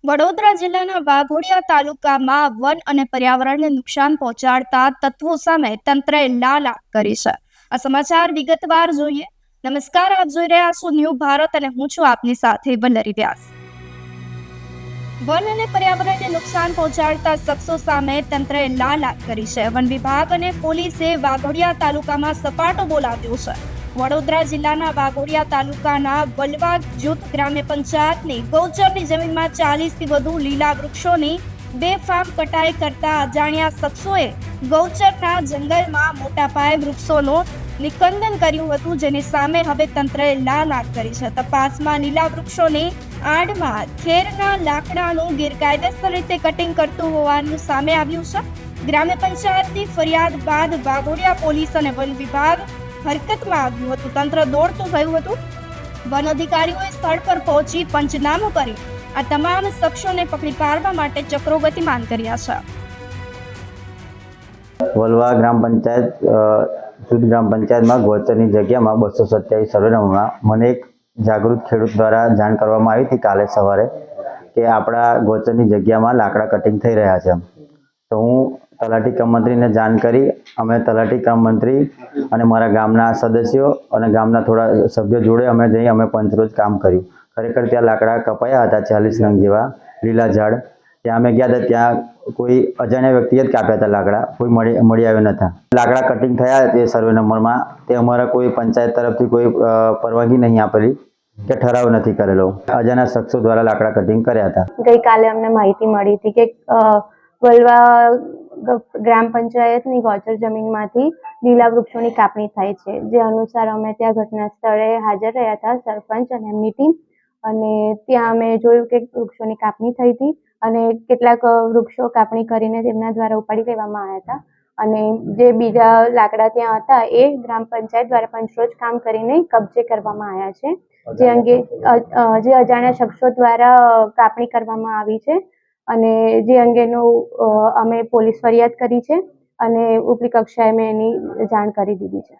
વડોદરા જિલ્લાના વાઘોડિયા તાલુકામાં વન અને પર્યાવરણને નુકસાન પહોંચાડતા તત્વો સામે તંત્રએ લાલ આંખ કરી છે। આ સમાચાર વિગતવાર જોઈએ। નમસ્કાર, આપ જોઈ રહ્યા છો ન્યૂ ભારત અને હું છું આપની સાથે વલ્લરી વ્યાસ। વન અને પર્યાવરણને નુકસાન પહોંચાડતા શખ્સો સામે તંત્રએ લાલ આંખ કરી છે। વન વિભાગ અને પોલીસે વાઘોડિયા તાલુકામાં સપાટો બોલાવ્યો છે। વડોદરા જિલ્લાના વાઘોડિયા તાલુકાના વલવા જૂથ ગ્રામ્ય પંચાયતની ગૌચરની જમીનમાં 40 થી વધુ લીલા વૃક્ષોની બેફામ કટાઈ કરતા અજાણ્યા શખ્સોએ ગૌચરના જંગલમાં મોટા પાયે વૃક્ષોનું નિકંદન કર્યું હતું, જેની સામે હવે તંત્રએ લાલ આંખ કરી છે। તપાસમાં લીલા વૃક્ષોની આડમાં ખેરના લાકડાનું ગેરકાયદેસર રીતે કટિંગ કરતું હોવાનું સામે આવ્યું છે। ગ્રામ્ય પંચાયતની ફરિયાદ બાદ વાઘોડિયા પોલીસ અને વન વિભાગ હરકતમાં આવ્યું હતું। તંત્ર દોડતું થયું હતું। વન અધિકારીઓએ સ્થળ પર પહોંચી પંચનામું કરી આ તમામ શખ્સોને પકડી પાડવા માટે ચક્રો ગતિમાન કર્યા છે। વલવા ગ્રામ પંચાયત જૂથ ગ્રામ પંચાયતમાં ગૌચરની જગ્યામાં 227 સર્વે નંબરમાં મને એક જાગૃત ખેડૂત દ્વારા જાણ કરવામાં આવી હતી કાલે સવારે કે આપણા ગૌચરની જગ્યામાં લાકડા કટિંગ થઈ રહ્યા છે। તો હું તલાટી કમ મંત્રીને જાણ કરી અમે તલાટી કમ મંત્રી અને મારા ગામના સદસ્યો અને ગામના થોડા સભ્યો જોડે અમે જઈ અમે પંચરોજ કામ કર્યું। ખરેખર ત્યાં લાકડા કપાયા હતા 40 નંગ જેવા લીલા ઝાડ। ત્યાં અમે ગયા હતા, ત્યાં કોઈ અજાણ્યા વ્યક્તિએ જ કાપ્યા હતા લાકડા, કોઈ મળી આવ્યા નહોતા। લાકડા કટિંગ થયા તે સર્વે નંબરમાં તે અમારા કોઈ પંચાયત તરફથી કોઈ પરવાનગી નહીં આપેલી કે ઠરાવ નથી કરેલો। અજાણ્યા શખ્સો દ્વારા લાકડા કટિંગ કર્યા હતા। ગઈકાલે અમને માહિતી મળી હતી કે વલવા ગ્રામ પંચાયતની ગૌચર જમીનમાંથી લીલા વૃક્ષોની કાપણી થાય છે, જે અનુસાર અમે ત્યાં ઘટના સ્થળે હાજર રહ્યા હતા, સરપંચ અને એમની ટીમ। અને ત્યાં અમે જોયું કે વૃક્ષોની કાપણી થઈ હતી અને કેટલાક વૃક્ષો કાપણી કરીને તેમના દ્વારા ઉપાડી લેવામાં આવ્યા હતા અને જે બીજા લાકડા ત્યાં હતા એ ગ્રામ પંચાયત દ્વારા પંચરોજ કામ કરીને કબજે કરવામાં આવ્યા છે, જે અંગે જે અજાણ્યા શખ્સો દ્વારા કાપણી કરવામાં આવી છે અને જે અંગેનું અમે પોલીસ ફરિયાદ કરી છે અને ઉપરી કક્ષાએ મેં એની જાણ કરી દીધી છે।